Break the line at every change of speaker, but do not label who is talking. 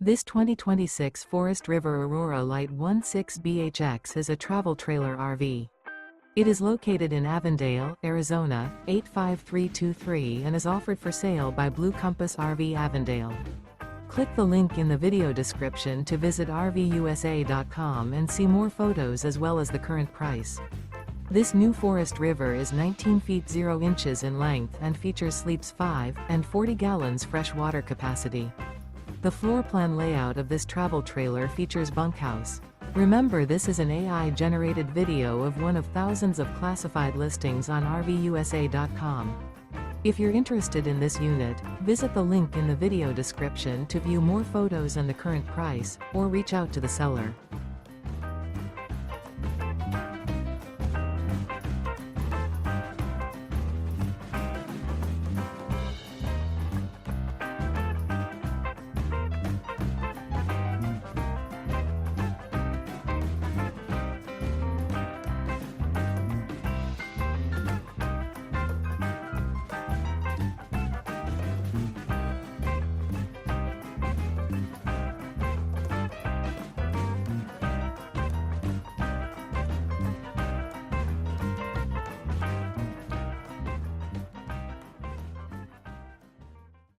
This 2026 Forest River Aurora Light 16BHX is a travel trailer RV. It is located in Avondale, Arizona, 85323 and is offered for sale by Blue Compass RV Avondale. Click the link in the video description to visit RVUSA.com and see more photos as well as the current price. This new Forest River is 19 feet 0 inches in length and features sleeps 5 and 40 gallons fresh water capacity. The floor plan layout of this travel trailer features bunkhouse. Remember, this is an AI-generated video of one of thousands of classified listings on RVUSA.com. If you're interested in this unit, visit the link in the video description to view more photos and the current price, or reach out to the seller.